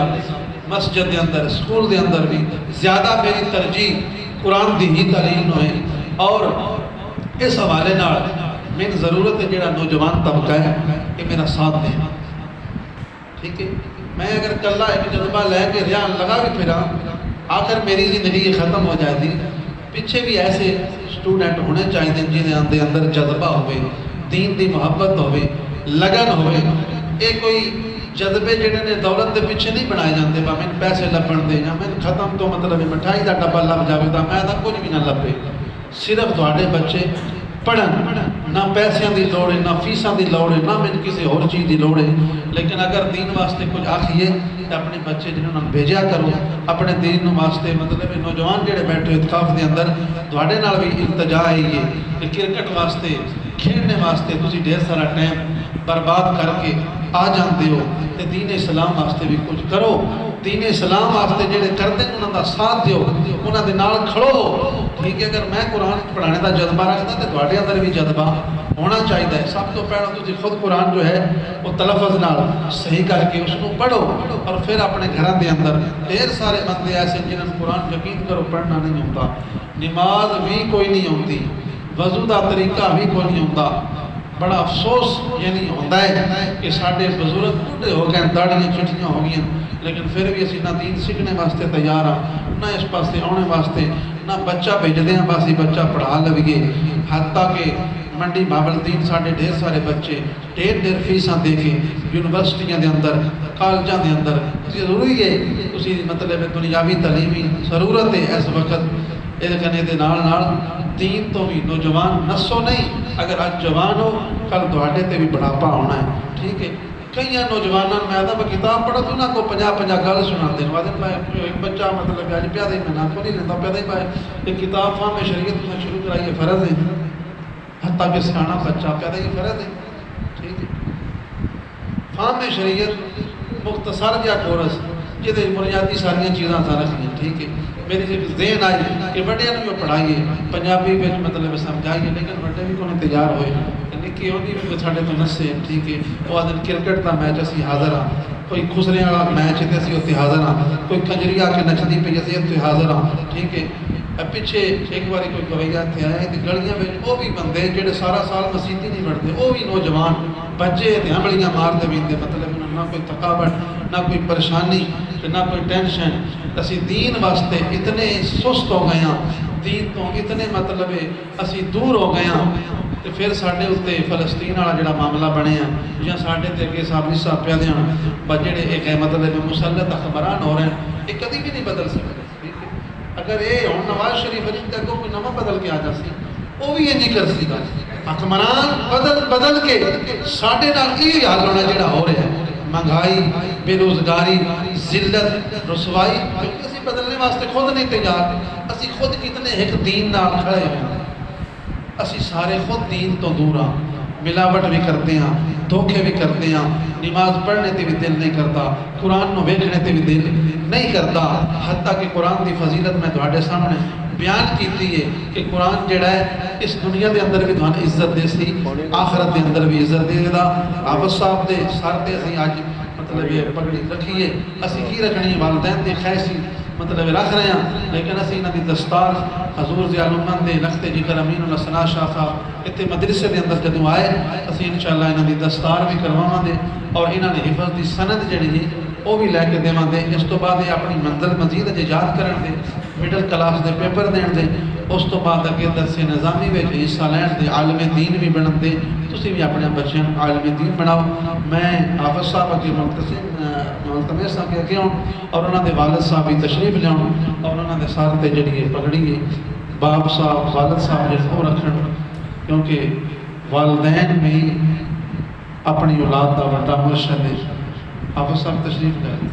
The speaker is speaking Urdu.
نال مسجد دے اندر سکول دے اندر بھی زیادہ میری ترجیح قرآن دی ہی تعلیم ہوئے، اور اس حوالے نال میری ضرورت ہے جڑا نوجوان طبقہ ہے کہ میرا ساتھ دیں، ٹھیک ہے۔ میں اگر کلا ایک جذبہ لے کے ریاں لگا بھی پھرا، آخر میری زندگی ختم ہو جائے گی۔ پیچھے بھی ایسے سٹوڈنٹ ہونے چاہیے جنہاں دے اندر جذبہ ہوئے، دین دی محبت ہوئے، لگن ہوئے۔ یہ کوئی جذبے جڑے نے دولت دے پیچھے نہیں بنائے جاندے، با میں پیسے لبن دے یا میں ختم تو مطلب مٹھائی دا ڈبہ لب جاوے دا میں دا کچھ بھی نہ لبے۔ صرف تھوڑے بچے پڑھن، نہ پیسیاں دی لوڑ ہے، نہ فیساں دی لوڑ ہے، نہ میں کسی اور چیز دی لوڑ ہے، لیکن اگر دین واسطے کچھ آکھیے تو اپنے بچے جنہوں نے بھیجا کرو اپنے دین واسطے۔ مطلب نوجوان جڑے بیٹھے اتقاف دے اندر تھوڑے نال بھی التجا ہے یہ کہ کرکٹ واسطے کھیلنے واسطے تسی ڈھیر سارا ٹائم برباد کر کے آ جاندے ہو، تے دین اسلام واسطے بھی کچھ کرو۔ دین اسلام واسطے جڑے کردے انہاں دا ساتھ دیو، انہاں دے نال کھڑو، ٹھیک ہے۔ اگر میں قرآن پڑھانے دا جذبہ رکھدا تے تواڈے اندر بھی جذبہ ہونا چاہیے۔ سب تو پہلا تسی خود قرآن جو ہے وہ تلفظ نال صحیح کر کے اس کو پڑھو، اور پھر اپنے گھراں دے اندر ڈھیر سارے بندے ایسے جنہاں قرآن یقین کرو پڑھنا نہیں ہوتا، نماز بھی کوئی نہیں ہوتی، وضو دا طریقہ بھی کوئی نہیں ہوتا۔ بڑا افسوس یعنی ہوتا ہے کہ ساڈے بزرگ بوڑھے ہو گئے، داڑیاں چٹیاں ہو گئی، لیکن پھر بھی اسی نہ دین سیکھنے واسطے تیار ہاں، نہ اس پاسے آنے واسطے، نہ بچہ بھیجدے ہیں بس بچہ پڑھا لویے۔ حتیٰ کہ منڈی بابلدین ساڈے ڈھیر سارے بچے ڈھیر فیساں دے کے یونیورسٹیاں دے اندر کالجاں دے اندر ضروری ہے اسی مطلب دنیاوی تعلیمی ضرورت ہے اس وقت۔ یہ کہنے دے نال دین تو بھی نوجوان نسو نہیں، اگر آج جوان ہو کل دوڑے تے بھی بڑھاپا ہونا ہے، ٹھیک ہے۔ کئی نوجوانوں میں آدھا میں کتاب پڑھا تو نہ کو 50 گل سنا دیں، ایک بچہ مطلب آج پیا دے میں نہ کو نہیں لیتا پیا دے پائے ایک کتاب فہم شریعت میں شروع کرائی ہے، فرض ہے، حتیٰ کہ سیانا بچہ پیا دے یہ فرض ہے، ٹھیک ہے۔ فہم شریعت مختصر یا کورس جہاں بنیادی ساری چیزاں سا رکھیں، ٹھیک ہے۔ میری ذہن آئی کہ بڑے بھی پڑھائیے پنجابی میں مطلب سمجھائیے، لیکن بڑے بھی کوئی تیار ہوئے نکی ہوتی بھی ساڑھے تو نسے، ٹھیک ہے۔ وہ آدھے کرکٹ کا میچ اسی حاضر ہاں، کوئی خسرے والا میچ ہے اسی اتنے حاضر ہاں، کوئی کنجری آ کے نچدی پی اسی اتنے حاضر ہاں، ٹھیک ہے۔ پیچھے ایک باری کوئی گویا اتنے آئے تو گلیاں میں وہ بھی بندے جڑے سارا سال مسیتی نہیں بڑھتے، وہ بھی نوجوان بچے ہمڑیاں مارتے بھی مطلب نہ کوئی تھکاوٹ نہ کوئی پریشانی نہ کوئی ٹینشن۔ اسی دین واسطے اتنے سست ہو گئے ہیں، دین تو اتنے مطلب اسی دور ہو گئے ہیں، تو پھر ساڑھے اتنے فلسطین والا جڑا معاملہ بنے ہیں یا ساڑھے تے اگے صاحب حصہ پیا دیا بجڑے ایک مطلب مسلط اخباران ہو رہے ہیں، یہ کدی بھی نہیں بدل سکتے۔ اگر یہ ہوں نواز شریف علی تک کوئی نواں بدل کے آ جا سی وہ بھی یہ نہیں کر سی گا، حکمران بدل کے ساڑھے نال یہ حال ہونا جڑا ہو رہا ہے، مہنگائی، بے روزگاری، ذلت، رسوائی، کیونکہ اسی بدلنے واسطے خود نہیں تیار، اسی خود کتنے ایک دین نال کھڑے ہیں، اسی سارے خود دین تو دور ہاں، ملاوٹ بھی کرتے ہیں، دھوکے بھی کرتے ہیں، نماز پڑھنے تے بھی دل نہیں کرتا، قرآن نو ویکھنے تے بھی دل نہیں کرتا۔ حتیٰ کہ قرآن دی فضیلت میں تواڈے سامنے بیان کیتی ہے کہ قرآن جڑا ہے اس دنیا دے اندر بھی تھانوں عزت دے سی، آخرت دے اندر بھی عزت دے دا۔ حافظ صاحب دے سر تے اسی اج مطلب یہ پگڑی رکھیے، اسی کی رکھنی والدین دے خیسی مطلب رکھ رہے ہیں، لیکن اسی انہاں دی دستار حضور ضیاء الامت دے لخت جگر امین اللہ ثنا شاہ صاحب اتنے مدرسے دے اندر جدوں آئے اسی انشاءاللہ انہاں دی دستار بھی کرواواں دے اور انہاں نے حفظ دی سند جڑی ہے وہ بھی لے کے دیواں دے۔ اس تو بعد یہ اپنی منزل مزید ایجاد کرن دے، مڈل کلاس دے پیپر دین دے، اس تو بعد اگے درس نظامی وچ حصہ لین دے، عالم دین بھی بنن دے۔ تسی بھی اپنے بچوں عالم دین بناؤ۔ میں حافظ صاحب اگے ملتمس ہاں کہ اگے ہوں اور انہاں دے والد صاحب بھی تشریف لیاؤں اور انہاں دے سر تے جڑی پگڑی ہے باپ صاحب والد صاحب جڑے وہ رکھن، کیونکہ والدین بھی اپنی اولاد دا بڑا مرشد ہے۔ حافظ صاحب تشریف لے آئے۔